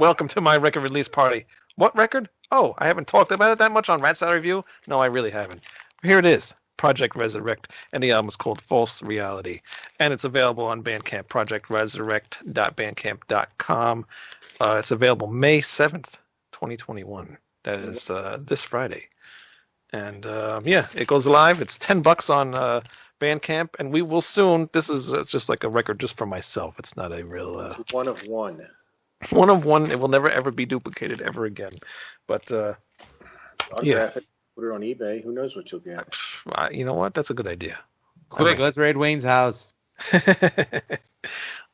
welcome to my record release party. What record? Oh, I haven't talked about it that much on Rat Salad Review? No, I really haven't. Here it is, Project Resurrect, and the album is called False Reality. And it's available on Bandcamp, projectresurrect.bandcamp.com. It's available May 7th, 2021. That is this Friday. And it goes live. It's $10 on Bandcamp, and we will soon. This is just like a record just for myself. It's not a real. It's one of one. One of one. It will never ever be duplicated ever again. But autograph it, put it on eBay. Who knows what you'll get? You know what? That's a good idea. Quick, let's raid Wayne's house.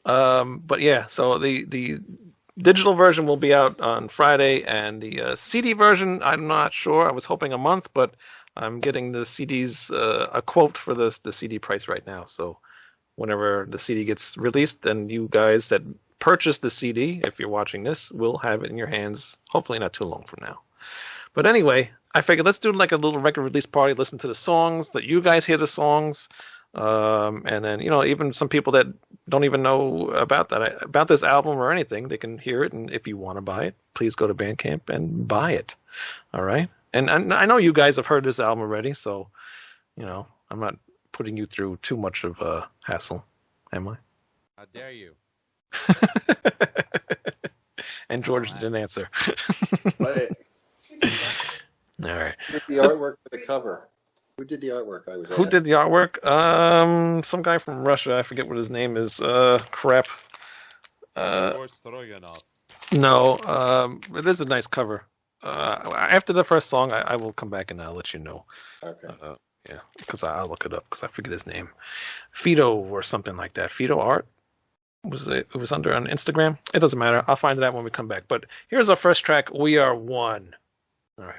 But yeah, so the digital version will be out on Friday, and the CD version, I'm not sure. I was hoping a month, but I'm getting the CDs a quote for the CD price right now. So whenever the CD gets released, then you guys that purchase the CD, if you're watching this, will have it in your hands, hopefully not too long from now. But anyway, I figured let's do like a little record release party, listen to the songs, let you guys hear the songs, and then, even some people that don't even know about this album or anything, they can hear it, and if you want to buy it, please go to Bandcamp and buy it. All right? And I know you guys have heard this album already, so, I'm not putting you through too much of a hassle, am I? How dare you? And George didn't answer. All right. Who did the artwork for the cover? Who did the artwork? Who did the artwork? Some guy from Russia. I forget what his name is. Crap. No, it is a nice cover. After the first song, I will come back and I'll let you know. Okay. Because I'll look it up because I forget his name. Fido or something like that. Fido Art. It was under on Instagram. It doesn't matter. I'll find it out when we come back. But here's our first track. We Are One. All right.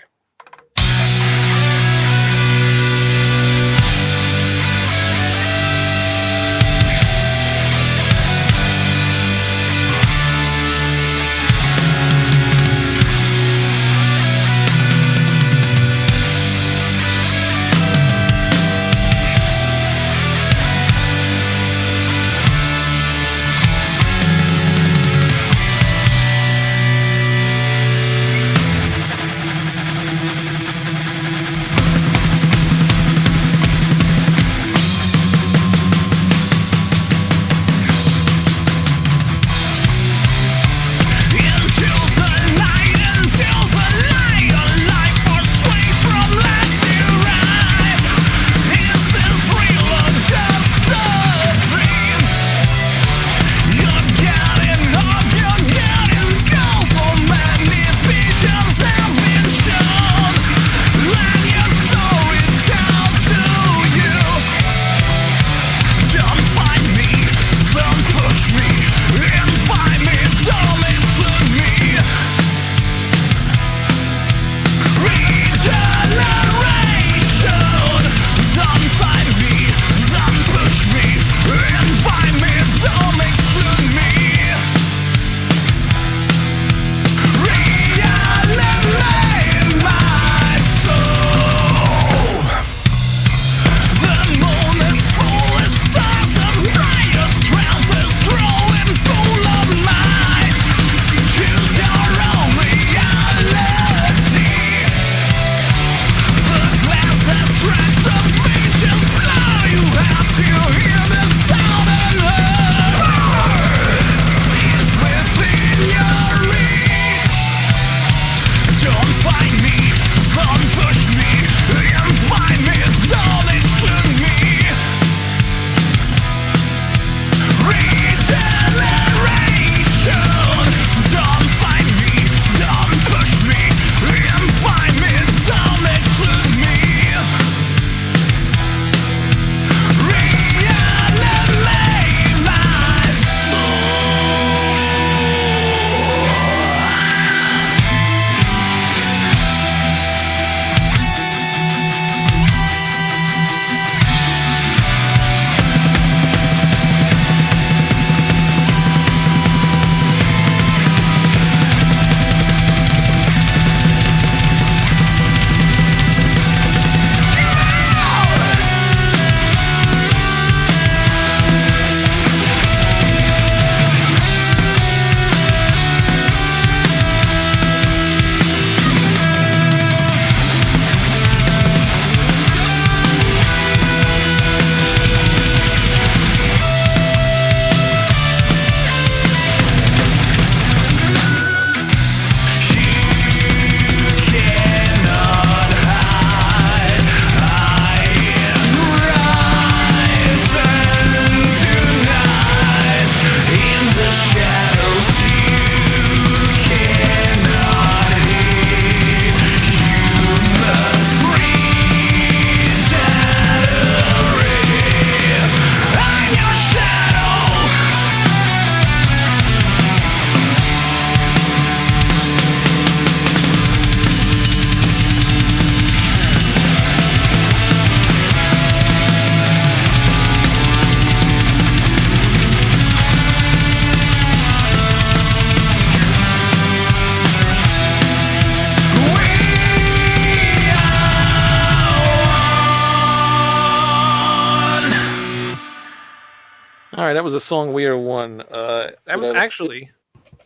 right, that was a song We Are One. That was actually.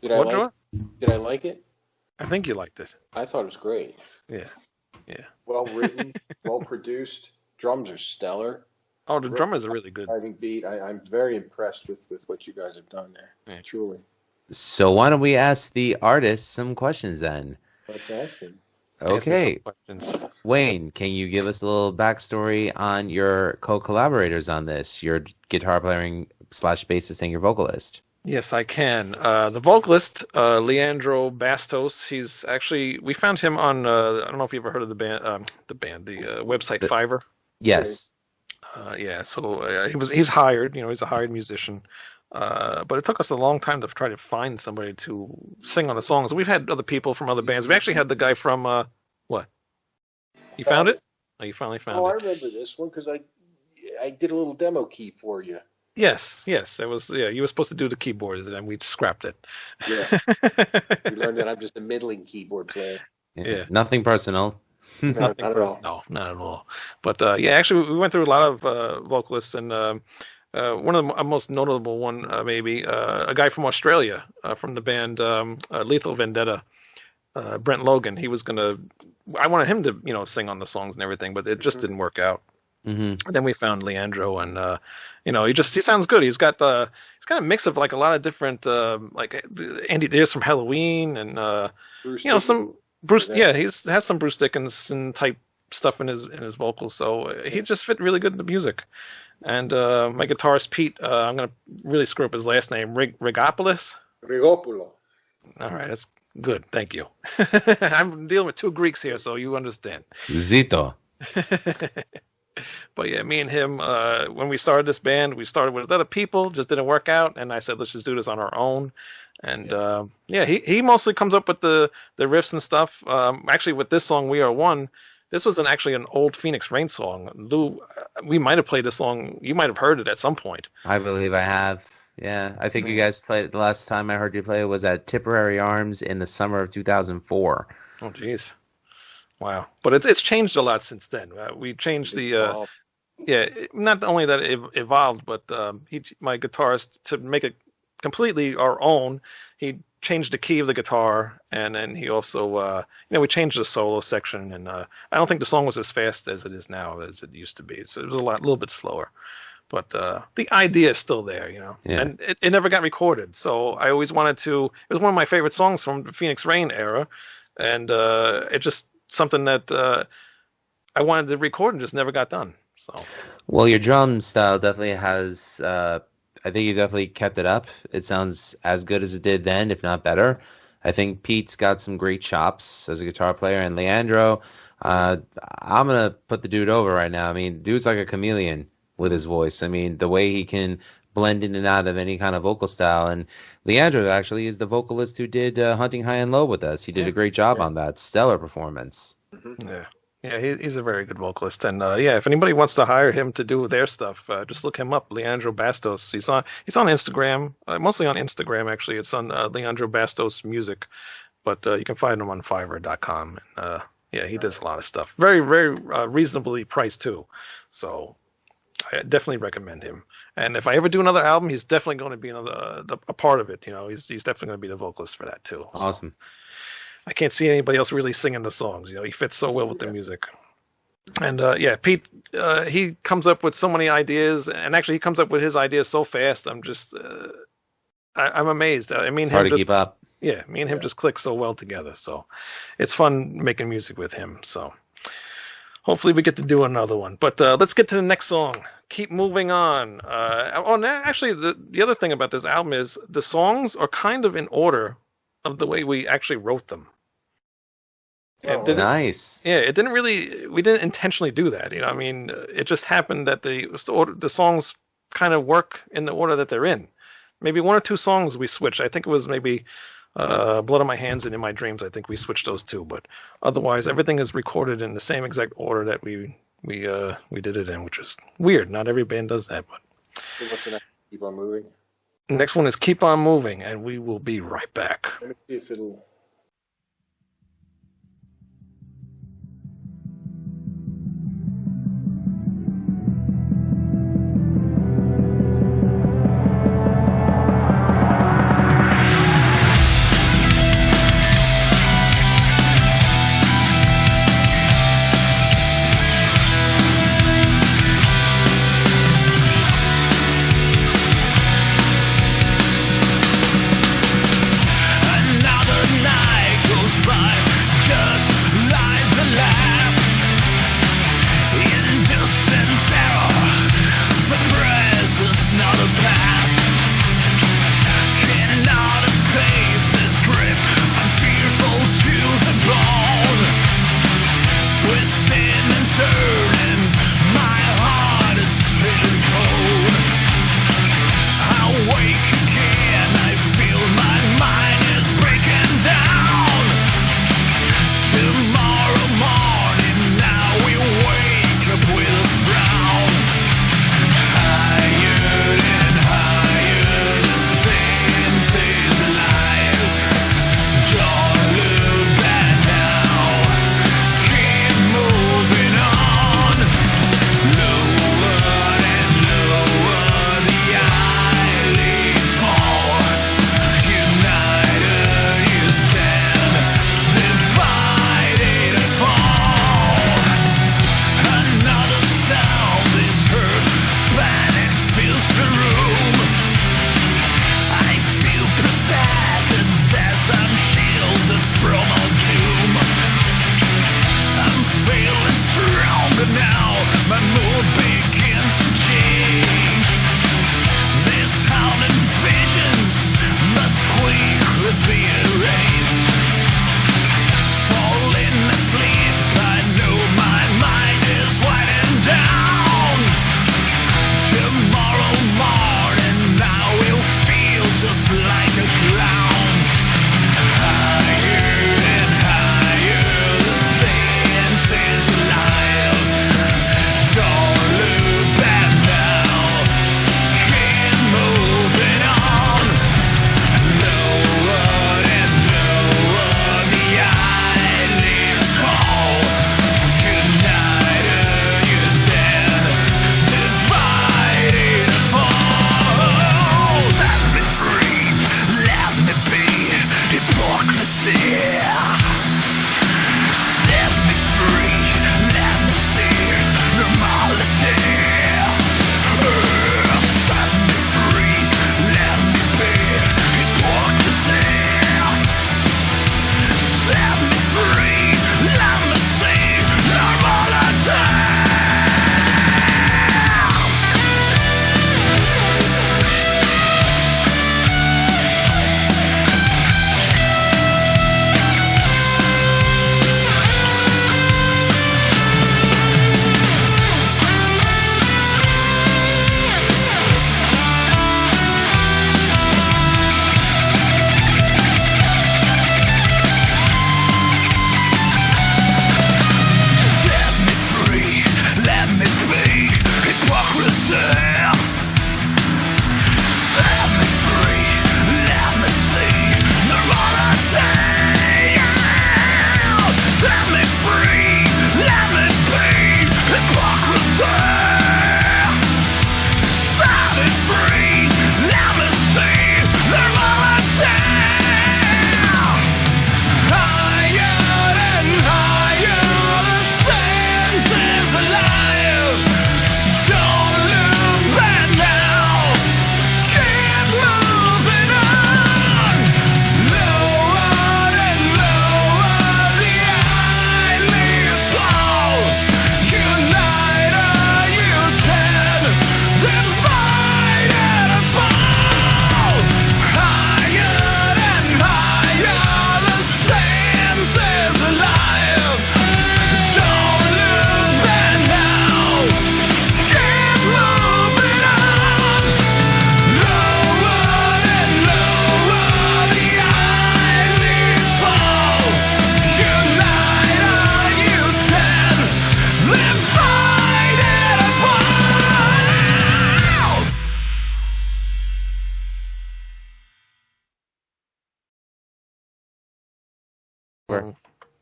Did I like it? I think you liked it. I thought it was great. Yeah. Well written, well produced. Drums are stellar. Oh, the drummers are really good. I think I'm very impressed with what you guys have done there. Yeah. Truly. So why don't we ask the artist some questions then? Let's ask him. Okay. Questions. Wayne, can you give us a little backstory on your co-collaborators on this? Your guitar playing / bassist and your vocalist. Yes, I can. The vocalist, Leandro Bastos, we found him on, I don't know if you ever heard of the website Fiverr. Yes. So he's hired, he's a hired musician. But it took us a long time to try to find somebody to sing on the songs. We've had other people from other bands. We actually had the guy from, what? You found it? Oh, you finally found it. Oh, I remember this one because I did a little demo key for you. Yes. It was, you were supposed to do the keyboards, and we scrapped it. Yes. We learned that I'm just a middling keyboard player. Yeah. Nothing personal. Not at all. No, not at all. But, actually, we went through a lot of vocalists, and one of the most notable one, maybe, a guy from Australia, from the band Lethal Vendetta, Brent Logan. I wanted him to, sing on the songs and everything, but it just didn't work out. Mm-hmm. And then we found Leandro, and he sounds good. He's got a mix of like a lot of different like Andy Deers from Halloween, and some Bruce. Yeah, he has some Bruce Dickinson type stuff in his vocals, so he just fit really good in the music. And my guitarist Pete, I'm gonna really screw up his last name, Rigopoulos. Rigopoulos. All right, that's good. Thank you. I'm dealing with two Greeks here, so you understand. Zito. But yeah, me and him, when we started this band, we started with other people, just didn't work out, and I said, let's just do this on our own. And he mostly comes up with the riffs and stuff. Actually, with this song, We Are One, this was actually an old Phoenix Rain song. Lou, we might have played this song. You might have heard it at some point. I believe I have. Yeah, I think you guys played it. The last time I heard you play it was at Tipperary Arms in the summer of 2004. Oh, geez. Wow. But it's changed a lot since then. We changed the... not only that it evolved, but my guitarist, to make it completely our own, he changed the key of the guitar, and then he also, we changed the solo section, and I don't think the song was as fast as it is now as it used to be. So it was a little bit slower. But the idea is still there, Yeah. And it never got recorded. So I always wanted to... It was one of my favorite songs from the Phoenix Rain era, and it just... something that I wanted to record and just never got done. So, well, your drum style definitely has. I think you definitely kept it up. It sounds as good as it did then, if not better. I think Pete's got some great chops as a guitar player, and Leandro. I'm gonna put the dude over right now. I mean, dude's like a chameleon with his voice. I mean, the way he can blend in and out of any kind of vocal style. And Leandro actually is the vocalist who did Hunting High and Low with us. He did a great job on that. Stellar performance. Mm-hmm. Yeah, he's a very good vocalist. And if anybody wants to hire him to do their stuff, just look him up, Leandro Bastos. He's on Instagram, mostly on Instagram actually. It's on Leandro Bastos Music, but you can find him on Fiverr.com. And he does a lot of stuff. Very, very reasonably priced too. So I definitely recommend him. And if I ever do another album, he's definitely going to be a part of it. He's definitely going to be the vocalist for that too. Awesome. So I can't see anybody else really singing the songs. He fits so well with the music. And Pete, he comes up with so many ideas, and actually he comes up with his ideas so fast. I'm just, I'm amazed. I mean, it's hard to keep up. Yeah, me and him just click so well together. So it's fun making music with him. So hopefully we get to do another one. But let's get to the next song. Keep moving on. Actually, the other thing about this album is the songs are kind of in order of the way we actually wrote them. Nice. Yeah, we didn't intentionally do that. I mean, it just happened that the songs kind of work in the order that they're in. Maybe one or two songs we switched. I think it was maybe Blood on My Hands and In My Dreams. I think we switched those two, but otherwise everything is recorded in the same exact order that we did it in, which is weird. Not every band does that. But what's the next? Keep on moving. Next one is Keep On Moving, and we will be right back. Let me see if it'll...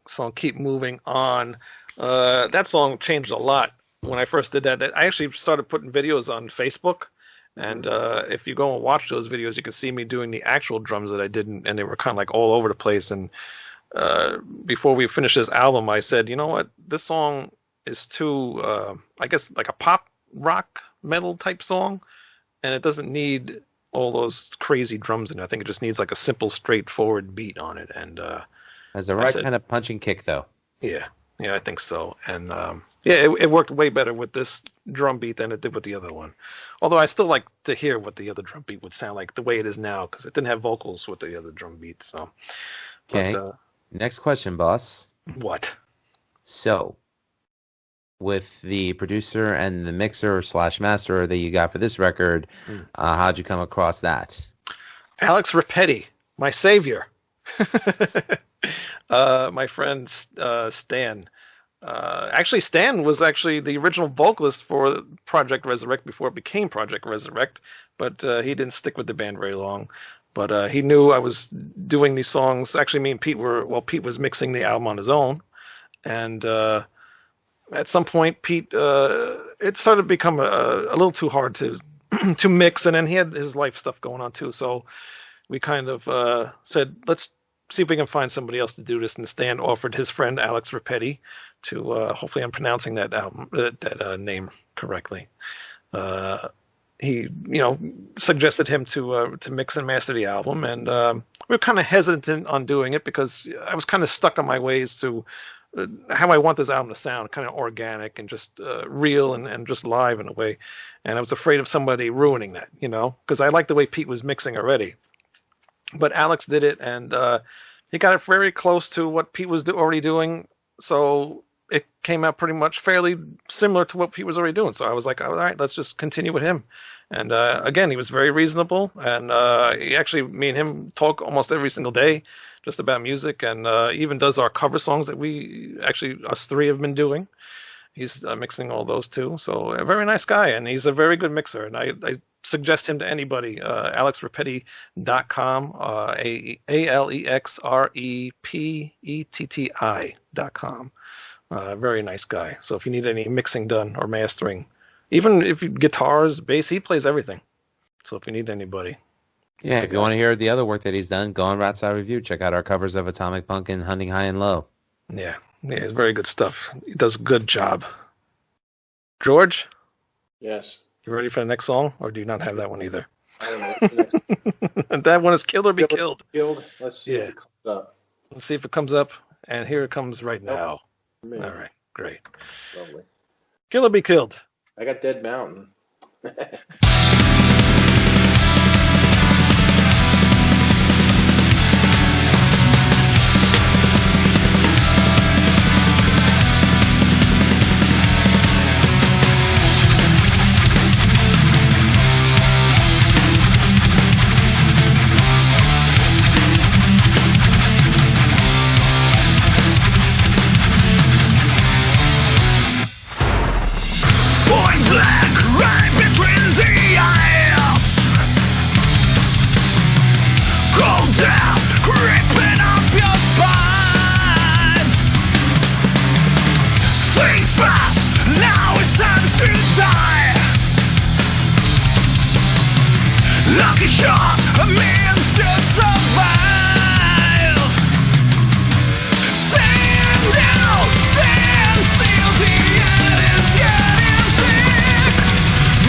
Song Keep Moving On. That song changed a lot when I first did that. I actually started putting videos on Facebook, and if you go and watch those videos, you can see me doing the actual drums that I did, and they were kind of like all over the place. And before we finished this album, I said, you know what, this song is too, I guess, like a pop rock metal type song, and it doesn't need all those crazy drums in it. I think it just needs like a simple, straightforward beat on it. And has the right kind of punching kick, though. Yeah, I think so. And it worked way better with this drum beat than it did with the other one. Although I still like to hear what the other drum beat would sound like the way it is now, because it didn't have vocals with the other drum beat. So, okay. Next question, boss. What? So, with the producer and the mixer / master that you got for this record, how'd you come across that? Alex Rapetti, my savior. My friend Stan. Actually, Stan was actually the original vocalist for Project Resurrect before it became Project Resurrect, but he didn't stick with the band very long. But he knew I was doing these songs. Actually, me and Pete Pete was mixing the album on his own, and at some point, Pete, it started to become a little too hard to to mix, and then he had his life stuff going on too. So we kind of said, let's see if we can find somebody else to do this. And Stan offered his friend Alex Rapetti to, hopefully I'm pronouncing that name correctly. He, suggested him to mix and master the album, and we were kind of hesitant on doing it because I was kind of stuck on my ways to how I want this album to sound, kind of organic and just real and just live in a way. And I was afraid of somebody ruining that, because I liked the way Pete was mixing already. But Alex did it, and he got it very close to what Pete was already doing. So it came out pretty much fairly similar to what Pete was already doing. So I was like, all right, let's just continue with him. And again, he was very reasonable. And me and him talk almost every single day just about music, and even does our cover songs that us three have been doing. He's mixing all those too. So a very nice guy, and he's a very good mixer. And I suggest him to anybody. AlexRapetti.com, AlexRepetti.com. Very nice guy. So if you need any mixing done or mastering, even if you guitars, bass, he plays everything. So if you need anybody. Yeah, if you want to hear the other work that he's done, go on Ratside Review. Check out our covers of Atomic Punk and Hunting High and Low. Yeah, it's very good stuff. He does a good job. George? Yes. You ready for the next song, or do you not have that one either? I don't know. That one is Kill or Be Killed. Let's see if it comes up. Let's see if it comes up, and here it comes right now. All right, great. Lovely. Kill or Be Killed. I got Dead Mountain. Lucky shot, a man should survive. Stand down, stand still, the end is getting sick.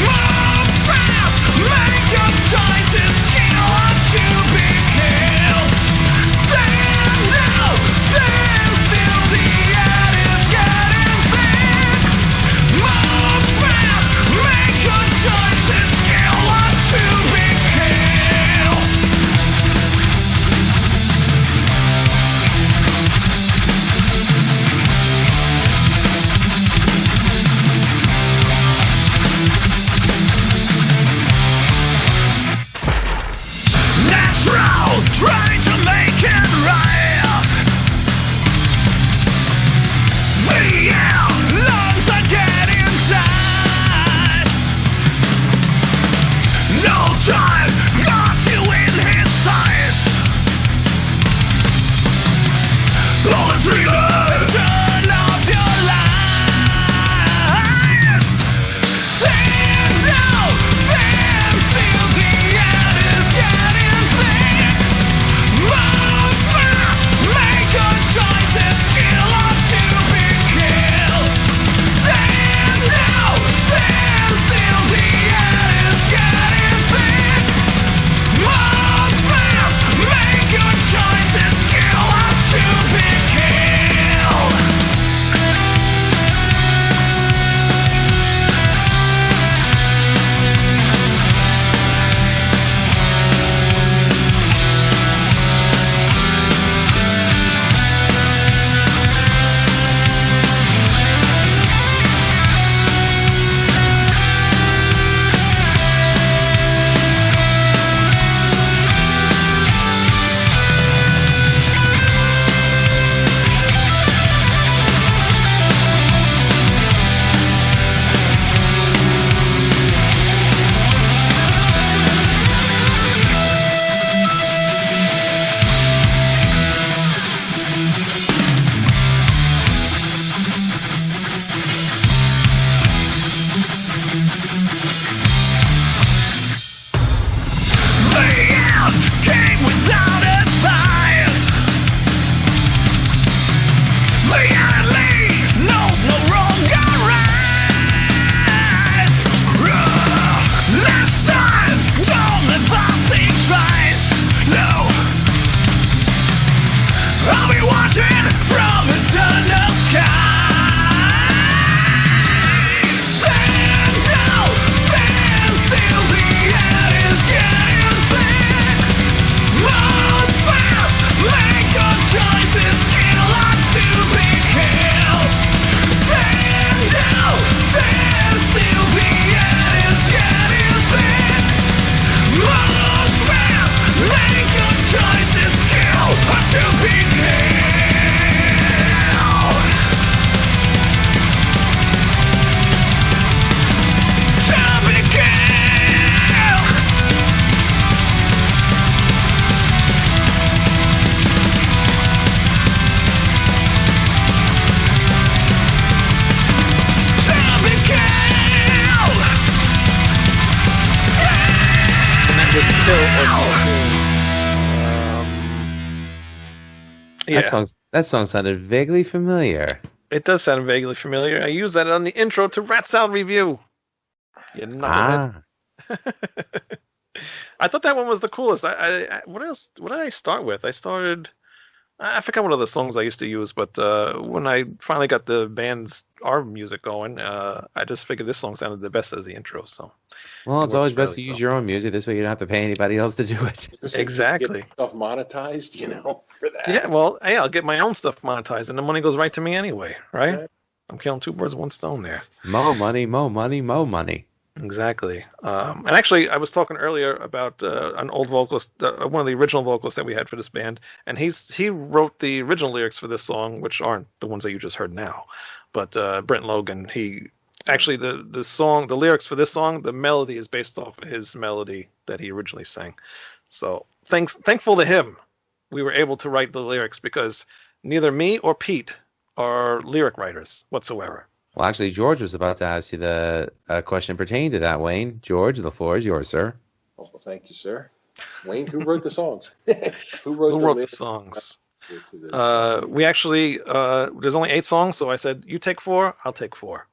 Move fast, make your choices, kill or to be killed. Stand down, stand still, the end is getting sick. Move fast, make your choices, kill or to be killed. Kill or Kill. Yeah, That song sounded vaguely familiar. it does sound vaguely familiar. I used that on the intro to Rat Salad Review. You knucklehead. I thought that one was the coolest. What else? What did I start with? I forgot what other songs I used to use, but when I finally got our music going, I just figured this song sounded the best as the intro. So, well, it's always best to use your own music. This way, you don't have to pay anybody else to do it. Exactly. Get stuff monetized, for that. Yeah, well, hey, I'll get my own stuff monetized, and the money goes right to me anyway, right? Yeah. I'm killing two birds with one stone there. Mo money, mo money, mo money. Exactly. And actually, I was talking earlier about an old vocalist, one of the original vocalists that we had for this band, and he wrote the original lyrics for this song, which aren't the ones that you just heard now. But Brent Logan, the lyrics for this song, the melody is based off of his melody that he originally sang. So thankful to him, we were able to write the lyrics because neither me or Pete are lyric writers whatsoever. Well, actually, George was about to ask you the question pertaining to that, Wayne. George, the floor is yours, sir. Oh, well, thank you, sir. Wayne, who wrote the songs? Who wrote the songs? We actually, there's only 8 songs, so I said, you take 4, I'll take 4.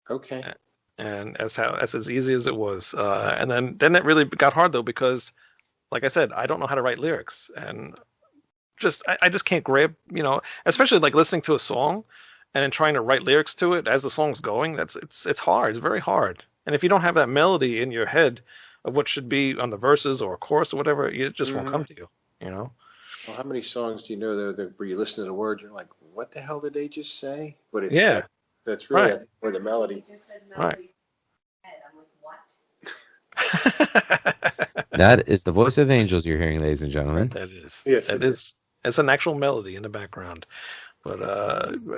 Okay. And that's as easy as it was. And then it really got hard, though, because, like I said, I don't know how to write lyrics. And I just can't grab, especially like listening to a song and then trying to write lyrics to it as the song's going. It's hard. It's very hard. And if you don't have that melody in your head of what should be on the verses or a chorus or whatever, it just won't come to you, Well, how many songs do you know that where you listen to the words, you're like, what the hell did they just say? But it's that's really right. Where the melody. Right. That is the voice of angels you're hearing, ladies and gentlemen. That is. Yes, it is. It's an actual melody in the background. But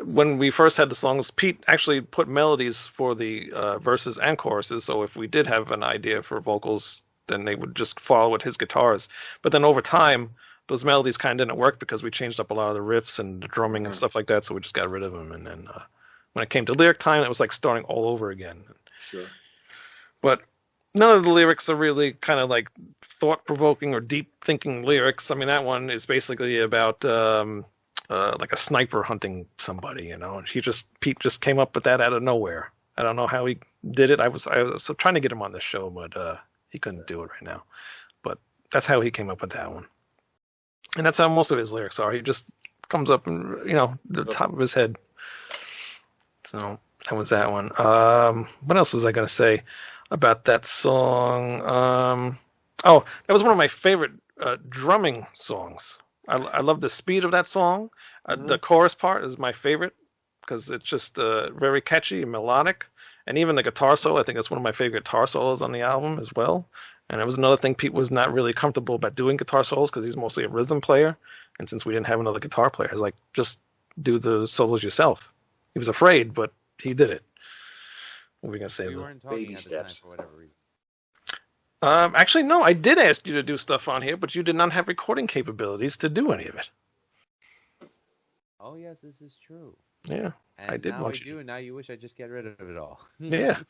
when we first had the songs, Pete actually put melodies for the verses and choruses. So if we did have an idea for vocals, then they would just follow with his guitars. But then over time, those melodies kind of didn't work because we changed up a lot of the riffs and the drumming and stuff like that. So we just got rid of them. And then when it came to lyric time, it was like starting all over again. Sure. But none of the lyrics are really kind of like thought-provoking or deep-thinking lyrics. I mean, that one is basically about like a sniper hunting somebody, and Pete just came up with that out of nowhere. I don't know how he did it. I was trying to get him on the show, but he couldn't do it right now. But that's how he came up with that one. And that's how most of his lyrics are. He just comes up and, the top of his head. So that was that one. What else was I going to say about that song? That was one of my favorite drumming songs. I love the speed of that song. The chorus part is my favorite because it's just very catchy and melodic. And even the guitar solo, I think that's one of my favorite guitar solos on the album as well. And it was another thing, Pete was not really comfortable about doing guitar solos because he's mostly a rhythm player. And since we didn't have another guitar player, I was like, just do the solos yourself. He was afraid, but he did it. What were we going to say? You weren't talking Baby at the steps. time for whatever reason. Actually, no, I did ask you to do stuff on here, but you did not have recording capabilities to do any of it. Oh, yes, this is true. Yeah, and I did now want I you. do, and now you wish I just get rid of it all. Yeah.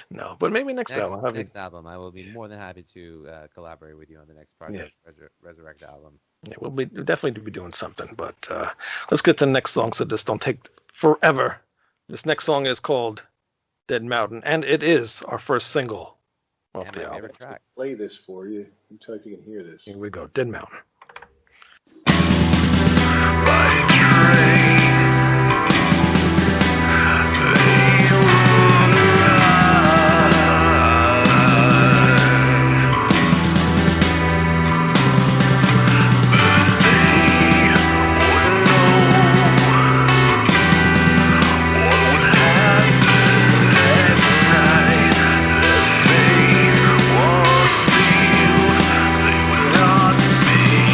No, but maybe next album. Next album, I will be more than happy to collaborate with you on the next project, Resurrect album. Yeah, we'll definitely be doing something, but let's get to the next song so this don't take forever. This next song is called Dead Mountain, and it is our first single off And the my album. favorite track. Play this for you. You tell if you can hear this. Here we go, Dead Mountain. Was sealed, they would not be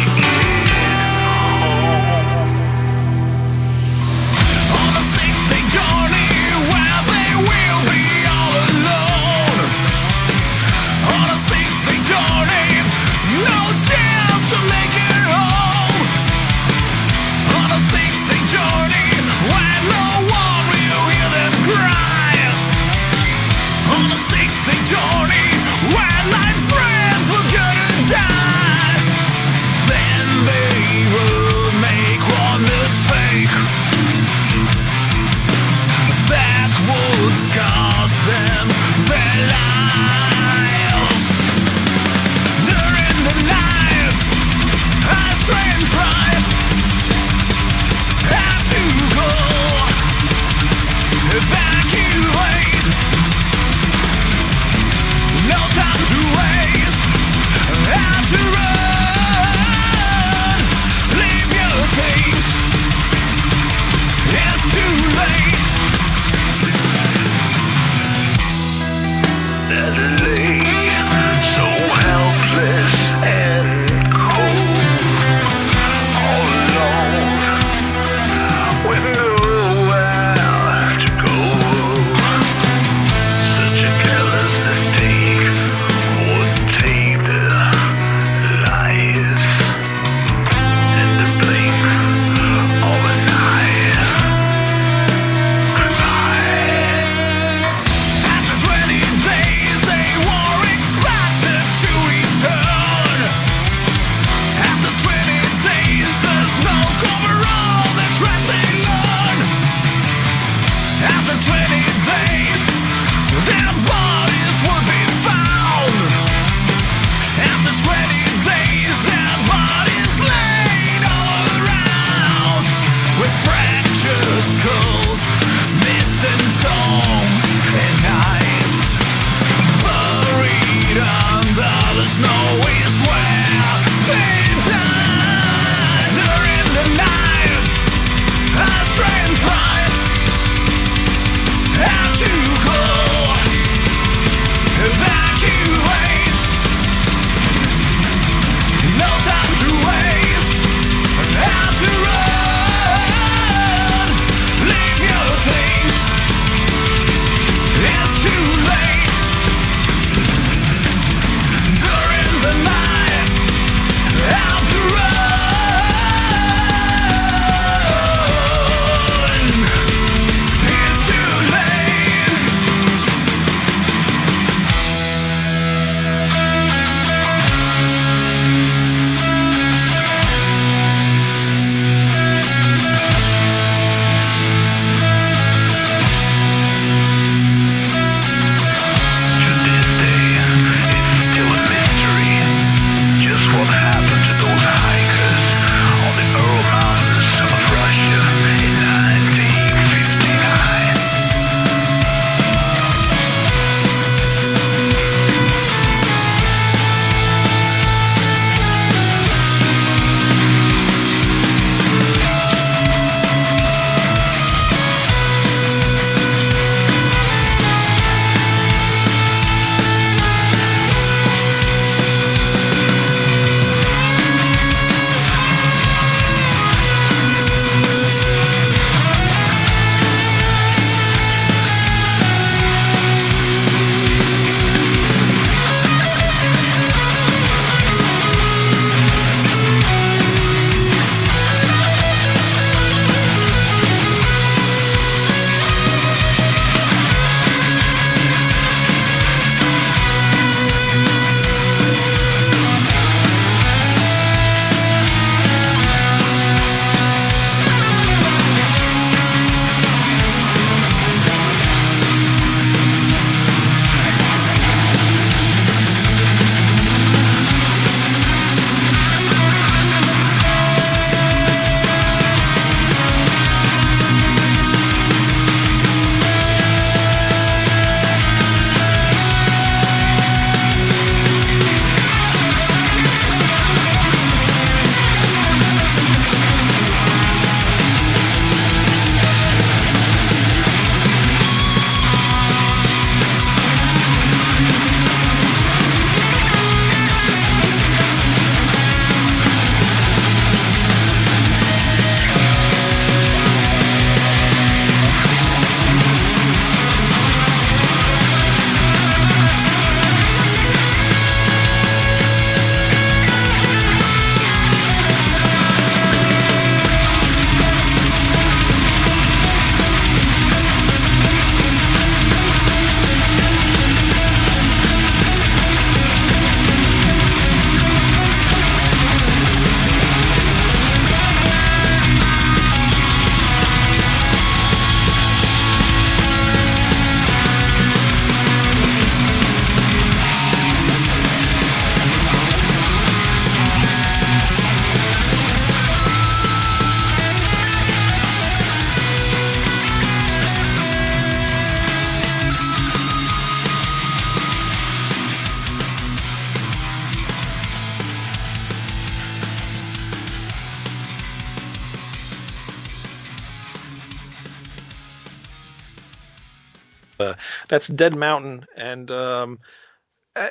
that's Dead Mountain, and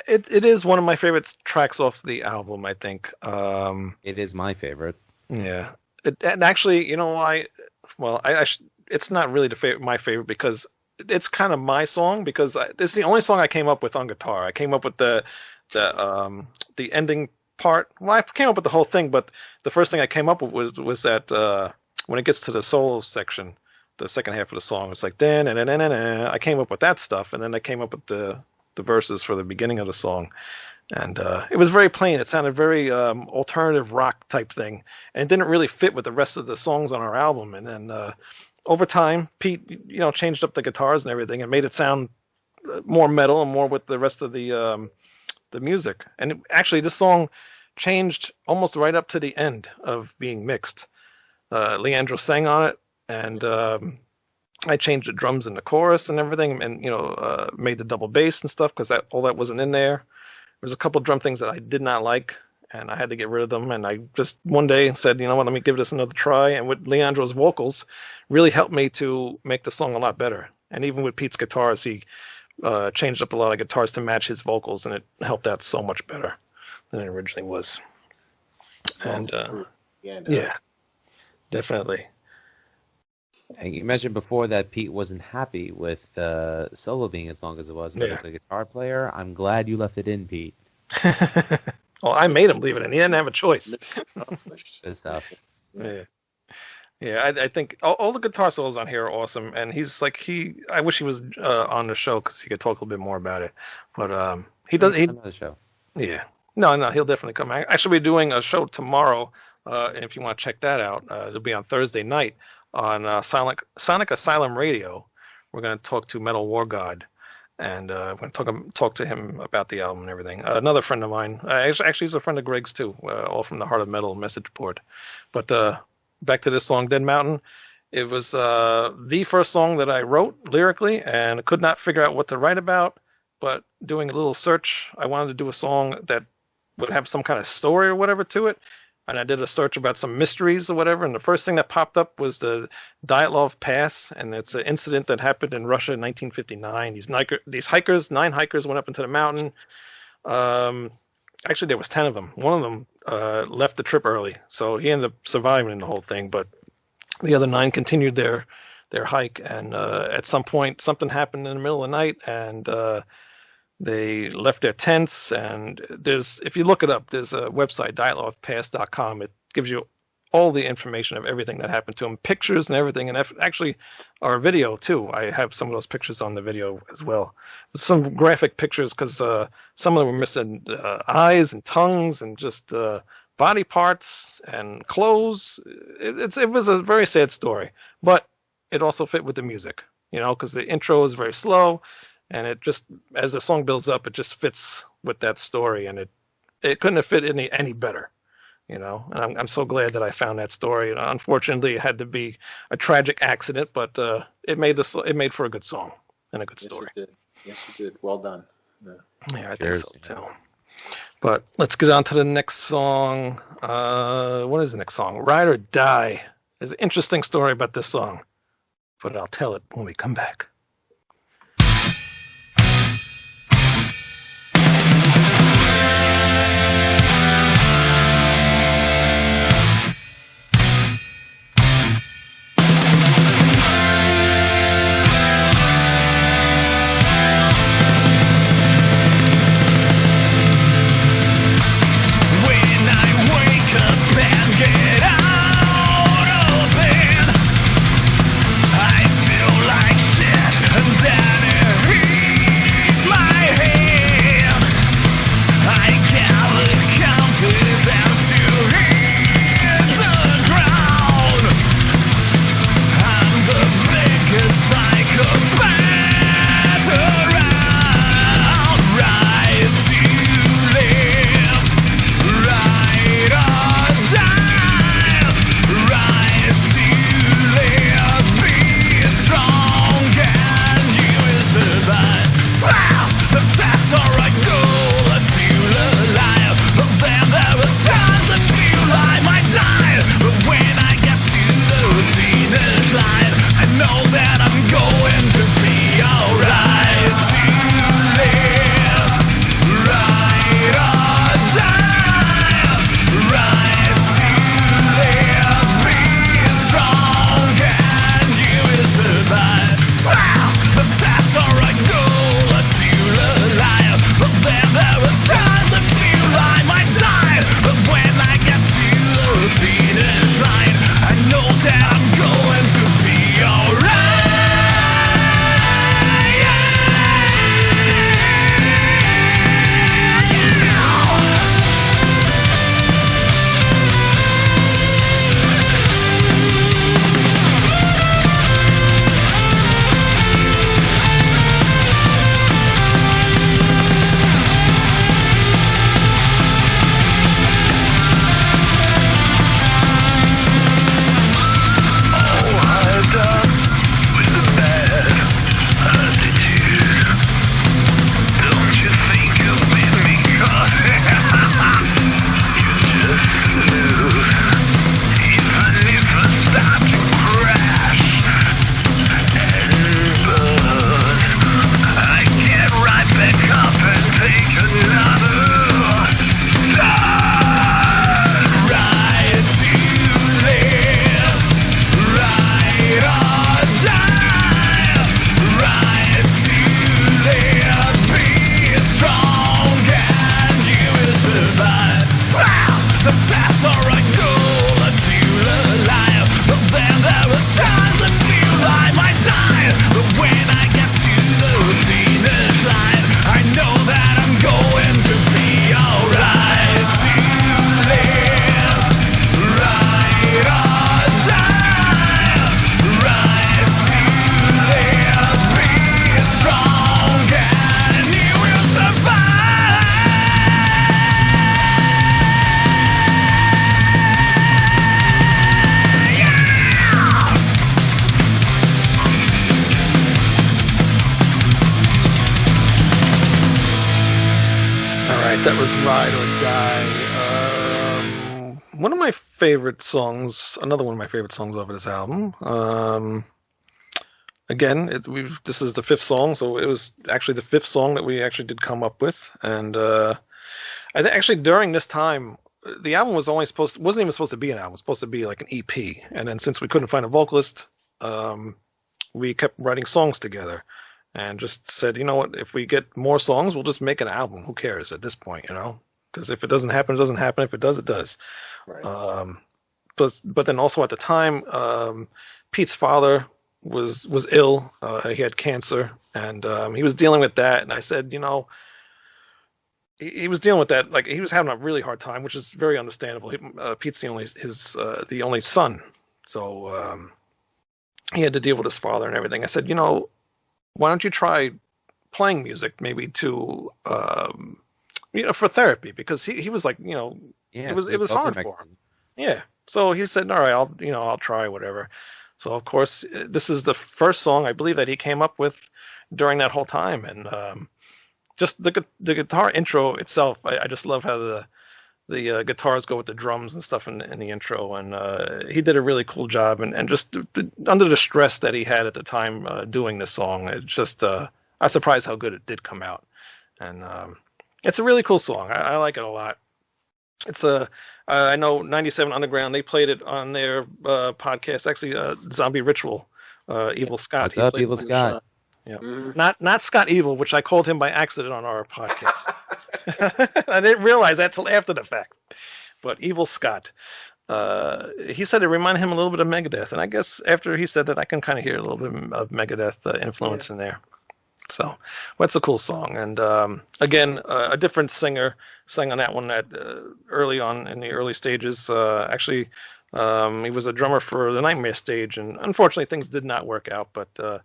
it is one of my favorite tracks off the album. I think it is my favorite. Yeah, and actually, you know why? Well, it's not really my favorite because it's kind of my song because it's the only song I came up with on guitar. I came up with the ending part. Well, I came up with the whole thing, but the first thing I came up with was that when it gets to the solo section, the second half of the song, it's like dan and I came up with that stuff, and then I came up with the verses for the beginning of the song, and it was very plain. It sounded very alternative rock type thing, and it didn't really fit with the rest of the songs on our album. And then over time, Pete, changed up the guitars and everything, and made it sound more metal and more with the rest of the music. And actually, this song changed almost right up to the end of being mixed. Leandro sang on it, and I changed the drums in the chorus and everything, and made the double bass and stuff because all that wasn't in there. There was a couple drum things that I did not like, and I had to get rid of them. And I just one day said, you know what, let me give this another try. And with Leandro's vocals, really helped me to make the song a lot better. And even with Pete's guitars, he changed up a lot of guitars to match his vocals, and it helped out so much better than it originally was. And yeah, definitely. And you mentioned before that Pete wasn't happy with solo being as long as it was, but as a guitar player, I'm glad you left it in, Pete. Well, I made him leave it in. He didn't have a choice. Good stuff. Yeah. I think all the guitar solos on here are awesome, and he's like I wish he was on the show because he could talk a little bit more about it. But he does. Another show. Yeah. No, he'll definitely come. Actually, we're doing a show tomorrow. And if you want to check that out, it'll be on Thursday night on Sonic Asylum Radio. We're going to talk to Metal War God, and we're going to talk to him about the album and everything. Another friend of mine, actually he's a friend of Greg's too, all from the Heart of Metal message board. But back to this song, Dead Mountain. It was the first song that I wrote lyrically, and I could not figure out what to write about. But doing a little search, I wanted to do a song that would have some kind of story or whatever to it. And I did a search about some mysteries or whatever, and the first thing that popped up was the Dyatlov Pass, and it's an incident that happened in Russia in 1959. These hikers, 9 hikers, went up into the mountain. Actually, there was 10 of them. One of them left the trip early, so he ended up surviving the whole thing. But the other 9 continued their hike, and at some point, something happened in the middle of the night, and they left their tents, and if you look it up, there's a website, dyatlovpass.com. It gives you all the information of everything that happened to them, pictures and everything, and actually our video too. I have some of those pictures on the video as well. Some graphic pictures because some of them were missing eyes and tongues and just body parts and clothes. It was a very sad story, but it also fit with the music, because the intro is very slow. And it just, as the song builds up, it just fits with that story, and it couldn't have fit any better, And I'm so glad that I found that story. And unfortunately, it had to be a tragic accident, but it made for a good song and a good story. Yes, it did. Well done. Yeah, I think so too. But let's get on to the next song. What is the next song? Ride or Die. There's an interesting story about this song, but I'll tell it when we come back. I feel like shit. right, that was Ride or Die. One of my favorite songs, another one of my favorite songs off of this album. Again, this is the fifth song, so it was actually the fifth song that we actually did come up with. And I think actually during this time, the album wasn't even supposed to be an album. It was supposed to be like an EP. And then since we couldn't find a vocalist, we kept writing songs together. And just said, you know what, if we get more songs, we'll just make an album. Who cares at this point, you know? Because if it doesn't happen, it doesn't happen. If it does, it does. Right. But then also at the time, Pete's father was ill. He had cancer, and he was dealing with that. And I said, you know, he was dealing with that. Like, he was having a really hard time, which is very understandable. Pete's the only son, so he had to deal with his father and everything. I said, you know, why don't you try playing music maybe to for therapy, because he was like, you know, it was hard for him. Yeah. So he said, all right, I'll try whatever. So of course this is the first song I believe that he came up with during that whole time, and just the guitar intro itself, I just love how the guitars go with the drums and stuff in the intro, and he did a really cool job. And just under the stress that he had at the time doing this song, it just I was surprised how good it did come out. And it's a really cool song. I like it a lot. It's I know 97 Underground, they played it on their podcast. Actually, Zombie Ritual, Evil Scott. What's up, Evil Scott? Yeah, not Scott Evil, which I called him by accident on our podcast. I didn't realize that till after the fact. But Evil Scott, he said it reminded him a little bit of Megadeth, and I guess after he said that, I can kind of hear a little bit of Megadeth influence in there. So, well, that's a cool song. And again, a different singer sang on that one early on in the early stages. Actually, he was a drummer for the Nightmare stage, and unfortunately, things did not work out. But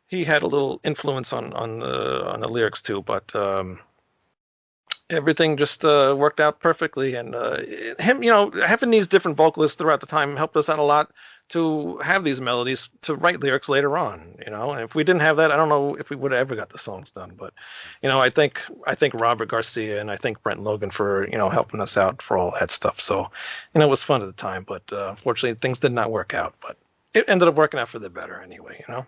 he had a little influence on the lyrics too. But everything just worked out perfectly, and him, you know, having these different vocalists throughout the time helped us out a lot to have these melodies to write lyrics later on, you know. And if we didn't have that, I don't know if we would have ever got the songs done. But, you know, I think Robert Garcia and I think Brent Logan for, you know, helping us out for all that stuff. So, you know, it was fun at the time, but unfortunately things did not work out, but it ended up working out for the better anyway, you know.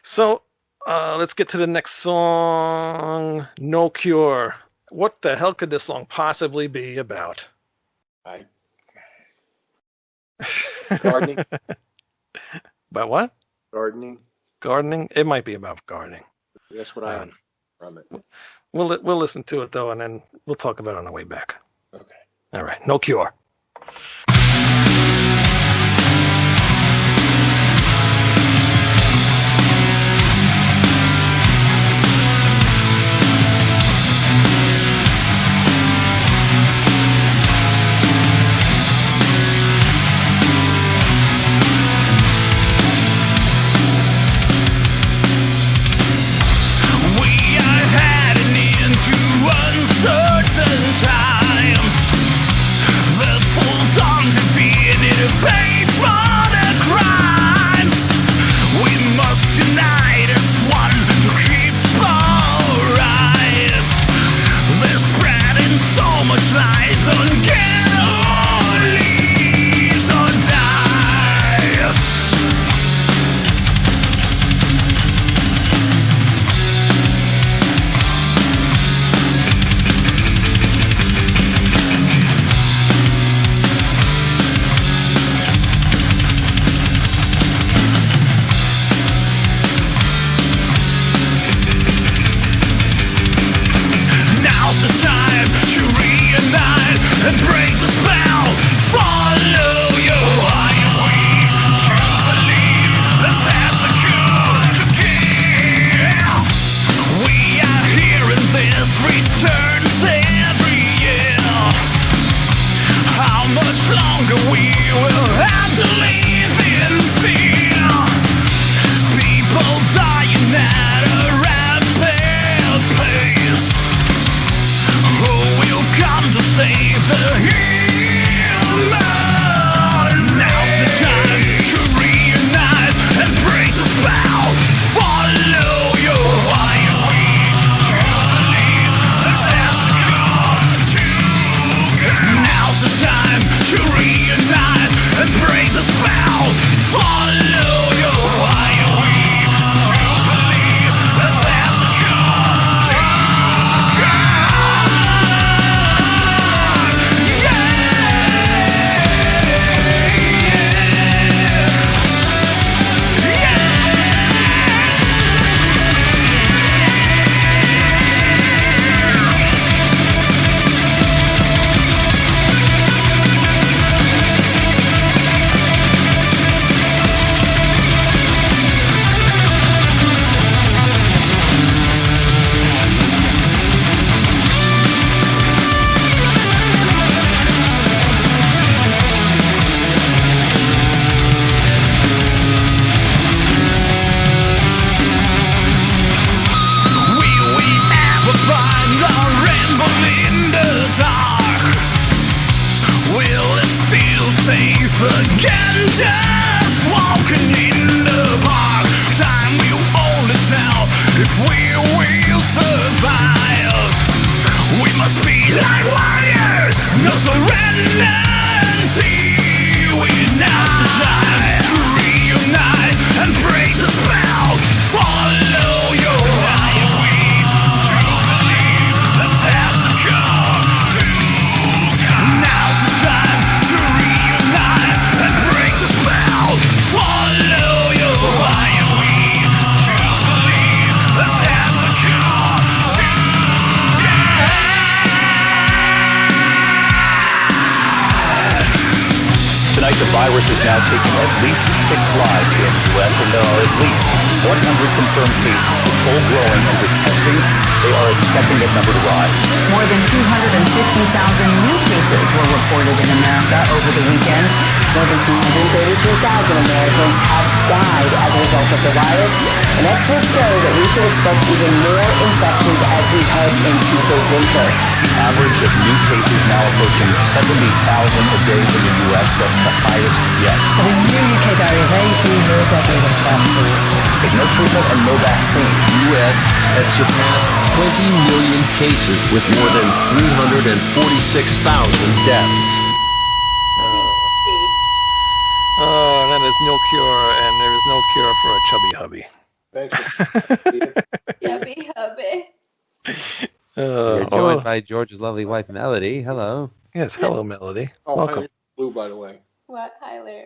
So let's get to the next song, No Cure. What the hell could this song possibly be about? Gardening. About what? Gardening. Gardening? It might be about gardening. That's what I am from it. We'll listen to it though, and then we'll talk about it on the way back. Okay. All right. No Cure. Uncertain times, the pulls on to feel. we will survive. We must be like warriors, no surrender. We now's the time to reunite and break the spell. Follow your eye, we to believe that there's a come to come. Now's the time to reunite and break the spell. Follow your eye, we to believe that there's a come to come. Tonight, the virus has now taken at least 6 lives here in the U.S., and there are at least 100 confirmed cases, with toll growing, and with testing, they are expecting that number to rise. More than 250,000 new cases were reported in America over the weekend. More than 233,000 Americans have died as a result of the virus, and experts say that we should expect even more infections as we head into the winter. The average of new cases now approaching 70,000 a day in the U.S. That's the highest yet. The new UK variant A being more deadly than first thought. There's no treatment and no vaccine. The U.S. has surpassed 20 million cases with more than 346,000 deaths. That is no cure, and there is no cure for a chubby hubby. Thanks. Chubby hubby. You're joined by George's lovely wife, Melody. Hello. Yes, hello, Melody. Oh, Welcome. hi, Lou, by the way. What? Hi, Lou.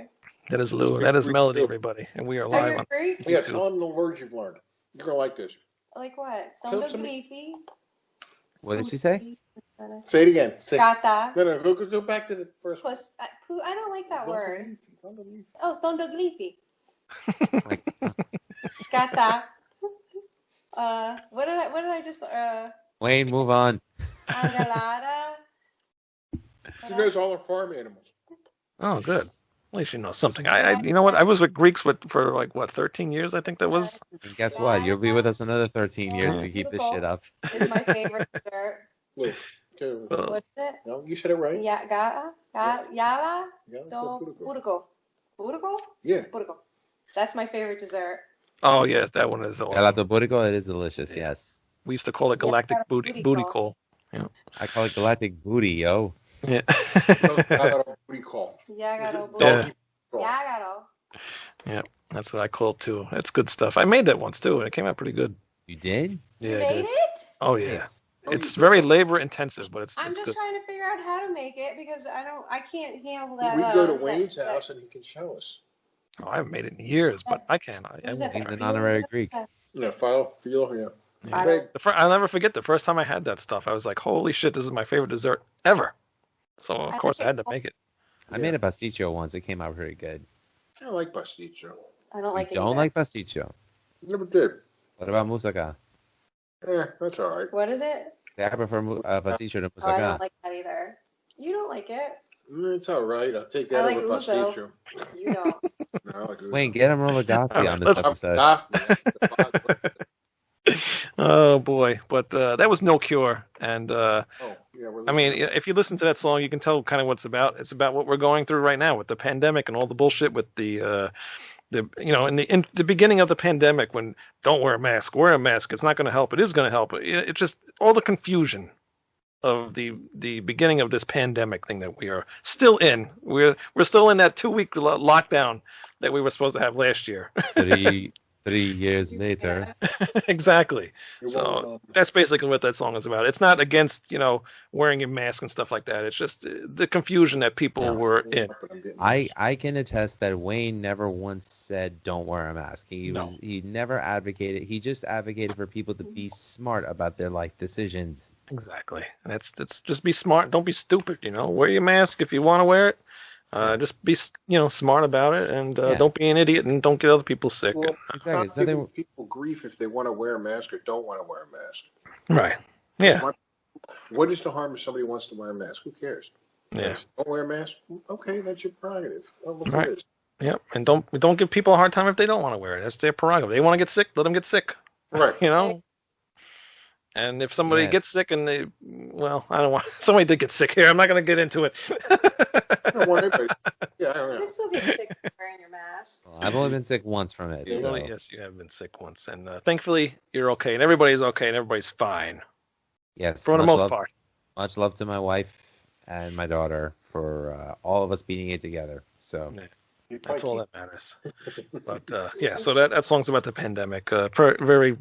That is Lou. That is Melody, everybody, and we are live on. Greek? Yeah, tell them the words you've learned. You're going to like this. Like what? Tell Tondo some- Gleefy. What did she say? Say it again. Say, Skata. no, go back to the first one. I don't like that word. Don't believe. Oh, Tondo Gleefy. Skata. What did I just, Wayne, move on. Angalada. She knows all her farm animals. Oh, good. At least you know something. You know what? I was with Greeks for like 13 years. I think that was. And guess what? You'll be with us another 13 years if we keep this shit up. It's my favorite dessert. Wait, two. What's it? No, you said it right. Yeah, yala, Yeah, do, Puruko. Puruko? Yeah. Puruko. That's my favorite dessert. Oh yes, that one is awesome. Gelato Burico, it is delicious, yes. We used to call it galactic booty call. Yeah. I call it galactic booty, yo. Yeah. Booty call. Yagaro. Donkey call. Yagaro. Yeah, that's what I call it too. It's good stuff. I made that once too, and it came out pretty good. You did? Yeah, You I made did. it? Oh yeah. Oh, It's you- very labor intensive, but it's I'm just good. trying to figure out how to make it because I can't handle that. We go to Wayne's house and he can show us. Oh, I haven't made it in years, but I can. I Who's that? He's an honorary Greek. Yeah, file. Yeah. Yeah. Greg, I'll never forget the first time I had that stuff. I was like, "Holy shit, this is my favorite dessert ever!" So of course I had to make it. I made a pasticcio once. It came out pretty good. I like pasticcio. I don't like it. You don't either. like pasticcio? Never did. What about moussaka? That's all right. What is it? I prefer pasticcio to Oh, I moussaka. don't like that either. You don't like it. It's all right. I'll take I that like over Uzo. pasticcio. You don't. No, I like Uzo. Wayne, get him Rolagossi on this let's- episode. Oh boy, but that was no cure. And Oh, yeah, we're I mean, listening. if you listen to that song, you can tell kind of what it's about. It's about what we're going through right now with the pandemic and all the bullshit with the in the beginning of the pandemic when don't wear a mask, it's not going to help. It is going to help. It's just all the confusion of the beginning of this pandemic thing that we are still in. We're still in that 2-week lockdown that we were supposed to have last year. 3 years later. Exactly. It So won't, that's basically what that song is about. It's not against, wearing a mask and stuff like that. It's just the confusion that people were in. I can attest that Wayne never once said don't wear a mask. He never advocated. He just advocated for people to be smart about their life decisions. Exactly. And that's just be smart. Don't be stupid, Wear your mask if you want to wear it. Just be, smart about it, and don't be an idiot, and don't get other people sick. Well, Exactly. Stop It's nothing- giving people grief if they want to wear a mask or don't want to wear a mask. Right. Yeah. What is the harm if somebody wants to wear a mask? Who cares? Yeah. Don't wear a mask? Okay, that's your prerogative. Oh, look Right. at this. Yep. And don't give people a hard time if they don't want to wear it. That's their prerogative. They want to get sick, let them get sick. Right. And if somebody gets sick and I don't want. Somebody did get sick here. I'm not going to get into it. I don't want anybody. Yeah, I don't You know. can still get sick from wearing your mask. Well, I've only been sick once from it. So. Yes, you have been sick once, and thankfully you're okay, and everybody's okay, and everybody's fine. Yes, for the most part. Much love to my wife and my daughter for all of us beating it together. So that's all that matters. But so that song's about the pandemic. Very